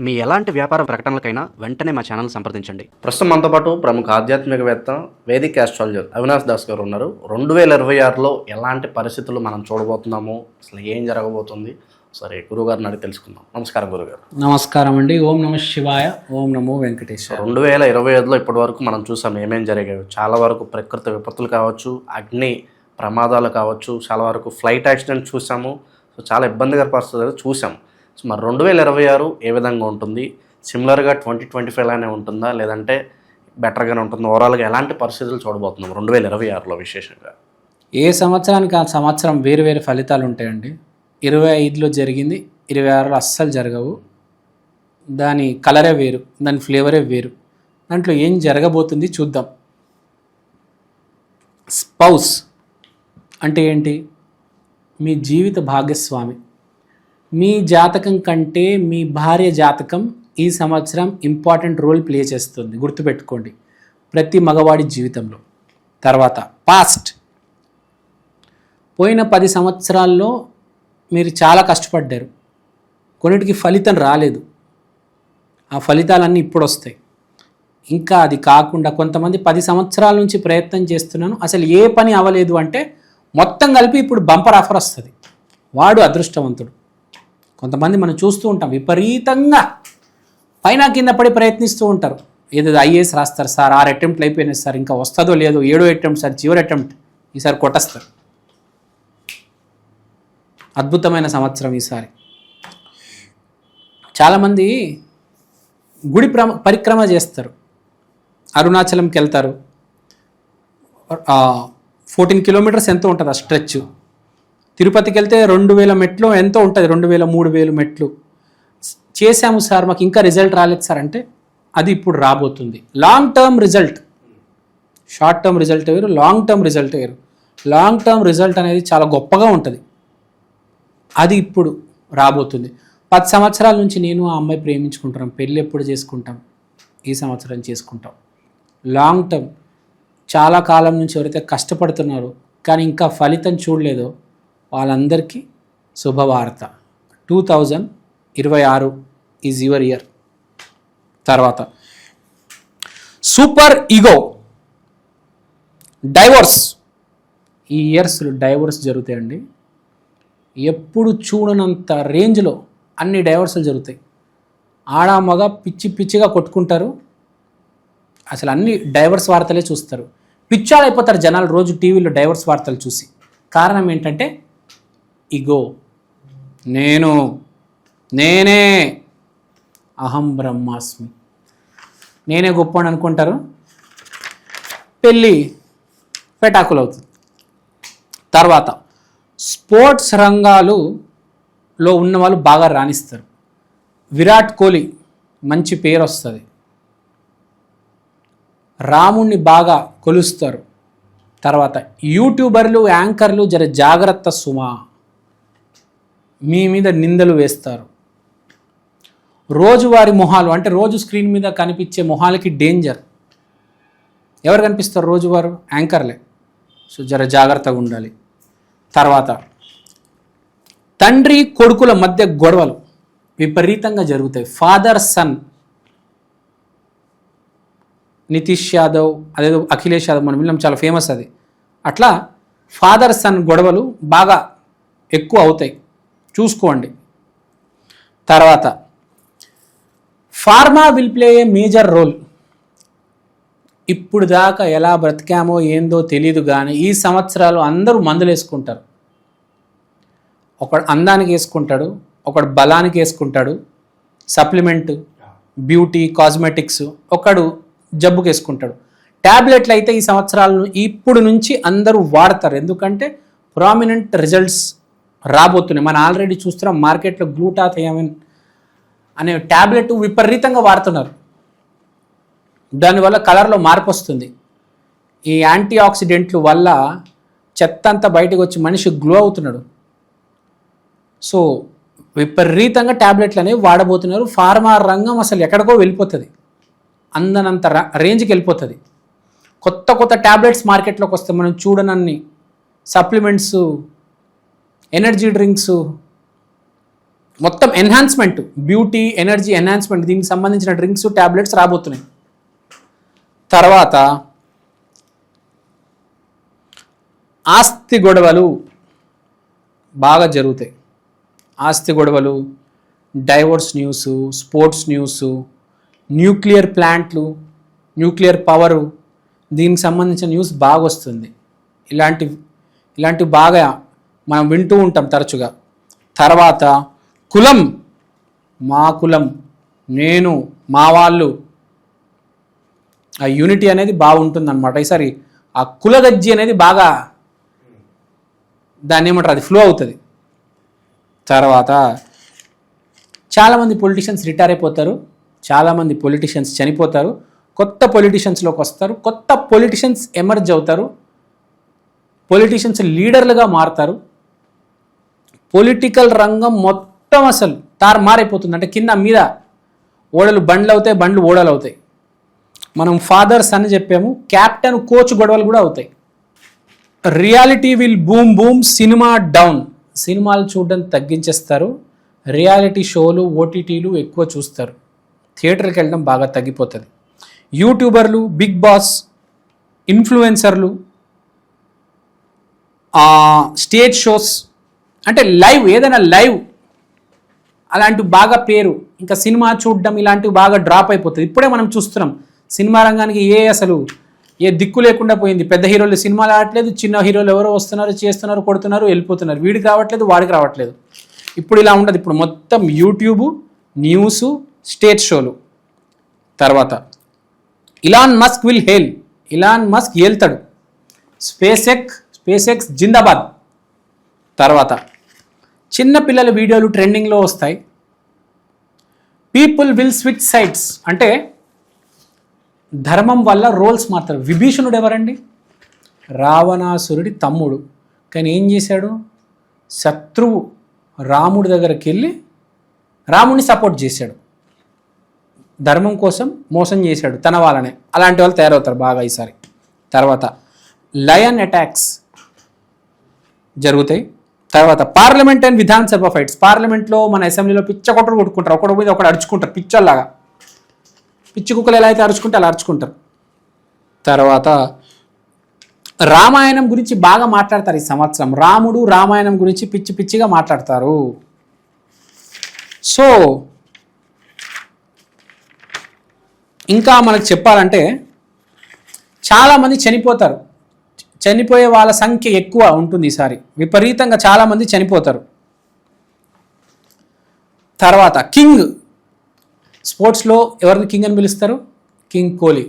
మీ ఎలాంటి వ్యాపార ప్రకటనలకైనా వెంటనే మా ఛానల్ సంప్రదించండి. ప్రస్తుతం మనతో పాటు ప్రముఖ ఆధ్యాత్మికవేత్త వేదిక్ ఆస్ట్రాలజర్ అవినాష్ దాస్ గారు ఉన్నారు. 2026లో ఎలాంటి పరిస్థితులు మనం చూడబోతున్నాము, అసలు ఏం జరగబోతుంది, సరే గురుగారిని అడిగి తెలుసుకుందాం. నమస్కారం గురుగారు. నమస్కారం అండి. ఓం నమ శివాయ, ఓం నమో వెంకటేశ్వర. 2025లో ఇప్పటి వరకు మనం చూసాం ఏమేం జరిగాయి. చాలా వరకు ప్రకృతి విపత్తులు కావచ్చు, అగ్ని ప్రమాదాలు కావచ్చు, చాలా వరకు ఫ్లైట్ యాక్సిడెంట్ చూసాము. సో చాలా ఇబ్బందికర పరిస్థితులు చూసాం. సో మరి 2026 ఏ విధంగా ఉంటుంది? సిమిలర్గా 2025 లానే ఉంటుందా, లేదంటే బెటర్గానే ఉంటుందా? ఓవరాల్గా ఎలాంటి పరిస్థితులు చూడబోతున్నాం 2026లో విశేషంగా? ఏ సంవత్సరానికి ఆ సంవత్సరం వేరు వేరు ఫలితాలు ఉంటాయండి. 25లో జరిగింది 26లో అస్సలు జరగవు. దాని కలరే వేరు, దాని ఫ్లేవరే వేరు. దాంట్లో ఏం జరగబోతుంది చూద్దాం. స్పౌస్ అంటే ఏంటి? మీ జీవిత భాగస్వామి. మీ జాతకం కంటే మీ భార్య జాతకం ఈ సంవత్సరం ఇంపార్టెంట్ రోల్ ప్లే చేస్తుంది, గుర్తుపెట్టుకోండి, ప్రతి మగవాడి జీవితంలో. తర్వాత పాస్ట్, పోయిన 10 సంవత్సరాల్లో మీరు చాలా కష్టపడ్డారు, కొన్నిటికి ఫలితం రాలేదు. ఆ ఫలితాలన్నీ ఇప్పుడు వస్తాయి. ఇంకా అది కాకుండా కొంతమంది 10 సంవత్సరాల నుంచి ప్రయత్నం చేస్తున్నాను, అసలు ఏ పని అవ్వలేదు అంటే మొత్తం కలిపి ఇప్పుడు బంపర్ ఆఫర్ వస్తుంది. వాడు అదృష్టవంతుడు. కొంతమంది మనం చూస్తూ ఉంటాం, విపరీతంగా పైన కింద పడి ప్రయత్నిస్తూ ఉంటారు. ఏదో ఐఏఎస్ రాస్తారు సార్, 6 అటెంప్ట్లు అయిపోయినాయి సార్, ఇంకా వస్తుందో లేదో, 7వ అటెంప్ట్ సార్, చివరి అటెంప్ట్, ఈసారి కొట్టేస్తారు. అద్భుతమైన సంవత్సరం ఈసారి. చాలామంది గుడి పరిక్రమ చేస్తారు. అరుణాచలంకి వెళ్తారు. 14 కిలోమీటర్స్ ఎంతో ఉంటుంది ఆ స్ట్రెచ్. తిరుపతికి వెళ్తే 2000 మెట్లు ఎంతో ఉంటుంది, 2000 3000 మెట్లు చేశాము సార్, మాకు ఇంకా రిజల్ట్ రాలేదు సార్ అంటే అది ఇప్పుడు రాబోతుంది. Long term result, short term result వేరు, లాంగ్ టర్మ్ రిజల్ట్ వేరు. లాంగ్ టర్మ్ రిజల్ట్ అనేది చాలా గొప్పగా ఉంటుంది, అది ఇప్పుడు రాబోతుంది. 10 సంవత్సరాల నుంచి నేను ఆ అమ్మాయి ప్రేమించుకుంటున్నాం, పెళ్ళి ఎప్పుడు చేసుకుంటాం, ఈ సంవత్సరం చేసుకుంటాం. లాంగ్ టర్మ్, చాలా కాలం నుంచి ఎవరైతే కష్టపడుతున్నారో కానీ ఇంకా ఫలితం చూడలేదో వాళ్ళందరికీ శుభవార్త. 2026 ఈజ్ యువర్ ఇయర్. తర్వాత సూపర్ ఈగో, డైవోర్స్. ఈ ఇయర్స్లో డైవోర్స్ జరుగుతాయండి. ఎప్పుడు చూడనంత రేంజ్లో అన్ని డైవోర్సులు జరుగుతాయి. ఆడ మగ పిచ్చి పిచ్చిగా కొట్టుకుంటారు. అసలు అన్ని డైవర్స్ వార్తలే చూస్తారు. పిచ్చాలైపోతారు జనాలు రోజు టీవీలో డైవర్స్ వార్తలు చూసి. కారణం ఏంటంటే ఇగో, నేనే అహం బ్రహ్మాస్మి, నేనే గొప్ప అని అనుకుంటారు. పెళ్ళి పెటాకులు అవుతుంది. తర్వాత స్పోర్ట్స్ రంగాలలో ఉన్న వాళ్ళు బాగా రాణిస్తారు. విరాట్ కోహ్లీ మంచి పేరు వస్తుంది. రాముణ్ణి బాగా కొలుస్తారు. తర్వాత యూట్యూబర్లు, యాంకర్లు జర జాగ్రత్త సుమా, మీ మీద నిందలు వేస్తారు. రోజువారి మొహాలు అంటే రోజు స్క్రీన్ మీద కనిపించే మొహాలకి డేంజర్. ఎవరు కనిపిస్తారు రోజువారు? యాంకర్లే. సో జర జాగ్రత్తగా ఉండాలి. తర్వాత తండ్రి కొడుకుల మధ్య గొడవలు విపరీతంగా జరుగుతాయి. ఫాదర్ సన్, నితీష్ యాదవ్, అదేదో అఖిలేష్ యాదవ్, మనం విన్నాం, చాలా ఫేమస్ అది. అట్లా ఫాదర్ సన్ గొడవలు బాగా ఎక్కువ అవుతాయి, చూసుకోండి. తర్వాత pharma will play a major role. ఇప్పుడు దాకా ఎలా బ్రతికామో ఏందో తెలీదు కానీ ఈ సంవత్సరాలు అందరూ మందులు వేసుకుంటారు. ఒకడు అందానికి వేసుకుంటాడు, ఒకడు బలానికి వేసుకుంటాడు, సప్లిమెంట్, బ్యూటీ, కాస్మెటిక్స్, ఒకడు జబ్బుకి వేసుకుంటాడు. ట్యాబ్లెట్లు అయితే ఈ సంవత్సరాలను ఇప్పుడు నుంచి అందరూ వాడతారు, ఎందుకంటే ప్రామినెంట్ రిజల్ట్స్ రాబోతున్నాయి. మనం ఆల్రెడీ చూస్తున్నాం మార్కెట్లో గ్లూటాథియామిన్ అనే ట్యాబ్లెట్ విపరీతంగా వాడుతున్నారు. దానివల్ల కలర్లో మార్పు వస్తుంది. ఈ యాంటీ ఆక్సిడెంట్ల వల్ల చెత్త అంతా బయటకు వచ్చి మనిషి గ్లో అవుతున్నాడు. సో విపరీతంగా ట్యాబ్లెట్లు అనేవి వాడబోతున్నారు. ఫార్మా రంగం అసలు ఎక్కడికో వెళ్ళిపోతుంది, అందనంత రేంజ్కి వెళ్ళిపోతుంది. కొత్త కొత్త ట్యాబ్లెట్స్ మార్కెట్లోకి వస్తాయి. మనం చూడనన్ని సప్లిమెంట్స్, ఎనర్జీ డ్రింక్స్, మొత్తం ఎన్హాన్స్మెంట్, బ్యూటీ, ఎనర్జీ ఎన్హాన్స్మెంట్, దీనికి సంబంధించిన డ్రింక్స్, ట్యాబ్లెట్స్ రాబోతున్నాయి. తర్వాత ఆస్తి గొడవలు బాగా జరుగుతాయి. ఆస్తి గొడవలు, divorce news, sports news, nuclear ప్లాంట్లు, న్యూక్లియర్ పవరు, దీనికి సంబంధించిన న్యూస్ బాగా వస్తుంది. ఇలాంటివి బాగా మనం వింటూ ఉంటాం తరచుగా. తర్వాత కులం, మా కులం, నేను, మా వాళ్ళు, ఆ యూనిటీ అనేది బాగుంటుంది అనమాట. ఈసారి ఆ కులగజ్జి అనేది బాగా దాన్ని ఏమంటారు, అది ఫ్లో అవుతుంది. తర్వాత చాలామంది పొలిటీషియన్స్ రిటైర్ అయిపోతారు, చాలామంది పొలిటీషియన్స్ చనిపోతారు, కొత్త పొలిటీషియన్స్లోకి వస్తారు, కొత్త పొలిటీషియన్స్ ఎమర్జ్ అవుతారు, పొలిటీషియన్స్ లీడర్లుగా మారుతారు. పొలిటికల్ రంగం మొత్తం అసలు తారుమారైపోతుంది. అంటే కింద మీద ఓడలు బండ్లు అవుతాయి, బండ్లు ఓడలు అవుతాయి. మనం ఫాదర్స్ అని చెప్పాము, క్యాప్టెన్ కోచ్ గొడవలు కూడా అవుతాయి. Reality will boom boom, cinema down. సినిమాలు చూడడం తగ్గించేస్తారు, రియాలిటీ షోలు, ఓటీటీలు ఎక్కువ చూస్తారు, థియేటర్కి వెళ్ళడం బాగా తగ్గిపోతుంది. యూట్యూబర్లు, బిగ్ బాస్, ఇన్ఫ్లుయెన్సర్లు, స్టేజ్ షోస్, అంటే లైవ్, ఏదైనా లైవ్ అలాంటివి బాగా పేరు. ఇంకా సినిమా చూడడం ఇలాంటివి బాగా డ్రాప్ అయిపోతుంది. ఇప్పుడే మనం చూస్తున్నాం సినిమా రంగానికి అసలు ఏ దిక్కు లేకుండా పోయింది. పెద్ద హీరోలు సినిమాలు ఆడట్లేదు, చిన్న హీరోలు ఎవరో వస్తున్నారు, చేస్తున్నారు, కొడుతున్నారు, వెళ్ళిపోతున్నారు. వీడికి రావట్లేదు, వాడికి రావట్లేదు. ఇప్పుడు ఇలా ఉండదు. ఇప్పుడు మొత్తం యూట్యూబ్, న్యూస్, స్టేజ్ షోలు. తర్వాత Elon Musk will hail. Elon Musk ఏల్తాడు. స్పేస్ ఎక్స్ జిందాబాద్. తర్వాత చిన్నపిల్లల వీడియోలు ట్రెండింగ్లో వస్తాయి. పీపుల్ విల్ స్విచ్ సైడ్స్, అంటే ధర్మం వల్ల రోల్స్ మారుతారు. విభీషణుడు ఎవరండి? రావణాసురుడి తమ్ముడు. కానీ ఏం చేశాడు? శత్రువు రాముడి దగ్గరికి వెళ్ళి రాముడిని సపోర్ట్ చేశాడు, ధర్మం కోసం మోసం చేశాడు తన వాళ్ళనే. అలాంటి వాళ్ళు తయారవుతారు బాగా ఈసారి. తర్వాత లయన్ అటాక్స్ జరుగుతాయి. తర్వాత పార్లమెంట్ అండ్ విధానసభ ఫైట్స్. పార్లమెంట్లో మన అసెంబ్లీలో పిచ్చ కొట్టరు కొట్టుకుంటారు, ఒకటి మీద ఒకటి అరుచుకుంటారు, పిచ్చల్లాగా. పిచ్చి కుక్కలు ఎలా అయితే అరుచుకుంటే అలా అరుచుకుంటారు. తర్వాత రామాయణం గురించి బాగా మాట్లాడతారు ఈ సంవత్సరం. రాముడు, రామాయణం గురించి పిచ్చి పిచ్చిగా మాట్లాడతారు. సో ఇంకా మనకు చెప్పాలంటే చాలామంది చనిపోతారు. చనిపోయే వాళ్ళ సంఖ్య ఎక్కువ ఉంటుంది ఈసారి, విపరీతంగా చాలామంది చనిపోతారు. తర్వాత కింగ్, స్పోర్ట్స్లో ఎవరిని కింగ్ అని పిలుస్తారు? కింగ్ కోహ్లీ.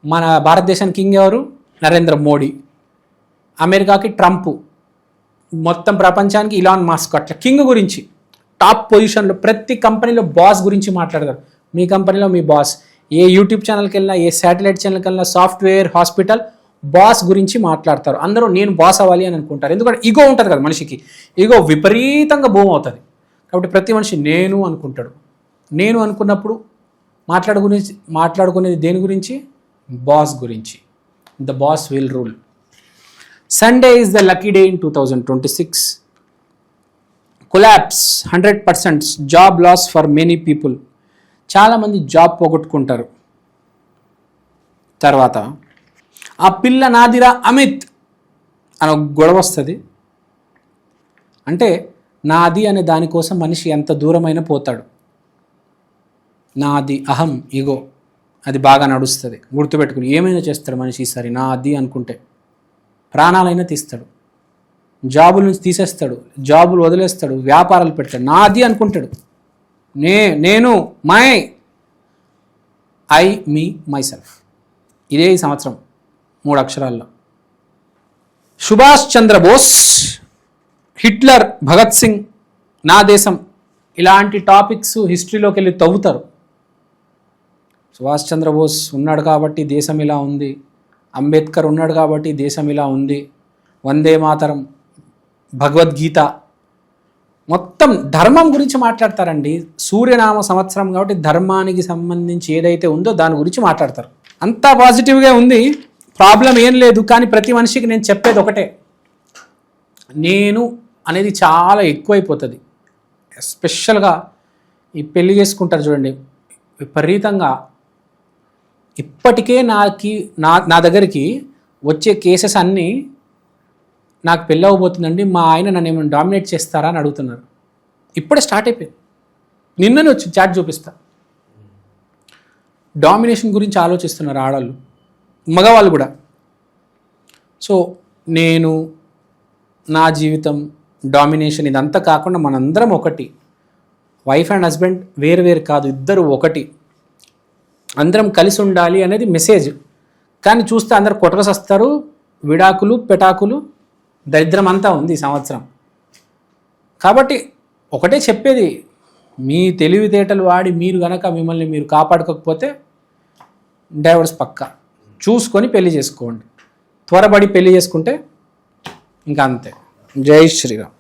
మన భారతదేశానికి కింగ్ ఎవరు? నరేంద్ర మోడీ. అమెరికాకి ట్రంప్, మొత్తం ప్రపంచానికి ఇలాన్ మస్క్. అట్లా కింగ్ గురించి టాప్ పొజిషన్లో ప్రతి కంపెనీలో బాస్ గురించి మాట్లాడతారు. మీ కంపెనీలో మీ బాస్. ఏ యూట్యూబ్ ఛానల్కి వెళ్ళినా, ఏ శాటిలైట్ ఛానల్కి వెళ్ళినా, సాఫ్ట్వేర్, హాస్పిటల్, బాస్ గురించి మాట్లాడతారు. అందరూ నేను బాస్ అవ్వాలి అని అనుకుంటారు. ఎందుకంటే ఈగో ఉంటుంది కదా మనిషికి, ఈగో విపరీతంగా బూమ్ అవుతుంది. కాబట్టి ప్రతి మనిషి నేను అనుకుంటాడు. నేను అనుకున్నప్పుడు మాట్లాడుకునేది దేని గురించి? బాస్ గురించి. The boss will rule. Sunday is the lucky day in 2026. Collapse 100%. Job loss for many people. చాలామంది జాబ్ పోగొట్టుకుంటారు. తర్వాత ఆ పిల్ల నాదిరా అమిత్ అని ఒక గొడవ వస్తుంది. అంటే నాది అనే దానికోసం మనిషి ఎంత దూరమైనా పోతాడు. నాది, అహం, ఈగో, అది బాగా నడుస్తుంది. గుర్తుపెట్టుకుని ఏమైనా చేస్తాడు మనిషి ఈసారి నాది అనుకుంటే. ప్రాణాలైనా తీస్తాడు, జాబుల నుంచి తీసేస్తాడు, జాబులు వదిలేస్తాడు, వ్యాపారాలు పెడతాడు. నాది అనుకుంటాడు. నేను, ఐ, మీ, మై సెల్ఫ్. ఇదే ఈ సంవత్సరం 3 అక్షరాల్లో. సుభాష్ చంద్రబోస్, హిట్లర్, భగత్ సింగ్, నా దేశం, ఇలాంటి టాపిక్స్ హిస్టరీలోకి వెళ్ళి తవ్వుతారు. సుభాష్ చంద్రబోస్ ఉన్నాడు కాబట్టి దేశం ఇలా ఉంది, అంబేద్కర్ ఉన్నాడు కాబట్టి దేశం ఇలా ఉంది, వందే మాతరం, భగవద్గీత, మొత్తం ధర్మం గురించి మాట్లాడతారండి. సూర్యనామ సంవత్సరం కాబట్టి ధర్మానికి సంబంధించి ఏదైతే ఉందో దాని గురించి మాట్లాడతారు. అంతా పాజిటివ్గా ఉంది, ప్రాబ్లం ఏం లేదు. కానీ ప్రతి మనిషికి నేను చెప్పేది ఒకటే, నేను అనేది చాలా ఎక్కువైపోతుంది. ఎస్పెషల్గా ఈ పెళ్లి చేసుకుంటారు చూడండి, విపరీతంగా ఇప్పటికే నా దగ్గరికి వచ్చే కేసెస్ అన్నీ నాకు పెళ్ళి అవ్వబోతుందండి, మా ఆయన నన్ను ఏమైనా డామినేట్ చేస్తారా అని అడుగుతున్నారు. ఇప్పుడే స్టార్ట్ అయిపోయింది. నిన్ననే వచ్చి చాట్ చూపిస్తా. డామినేషన్ గురించి ఆలోచిస్తున్నారు ఆడవాళ్ళు, మగవాళ్ళు కూడా. సో నేను నా జీవితం డామినేషన్ ఇదంతా కాకుండా మనందరం ఒకటి. వైఫ్ అండ్ హస్బెండ్ వేరు వేరు కాదు, ఇద్దరు ఒకటి, అందరం కలిసి ఉండాలి అనేది మెసేజ్. కానీ చూస్తే అందరు కొట్టకసస్తారు, విడాకులు పెటాకులు దరిద్రం అంతా ఉంది ఈ సంవత్సరం. కాబట్టి ఒకటే చెప్పేది, మీ తెలివితేటలు వాడి మీరు గనక మిమ్మల్ని మీరు కాపాడుకోకపోతే డైవర్స్ పక్కా. చూసుకొని పెళ్లి చేసుకోండి. త్వరపడి పెళ్లి చేసుకుంటే ఇంకా అంతే. జై శ్రీరామ్.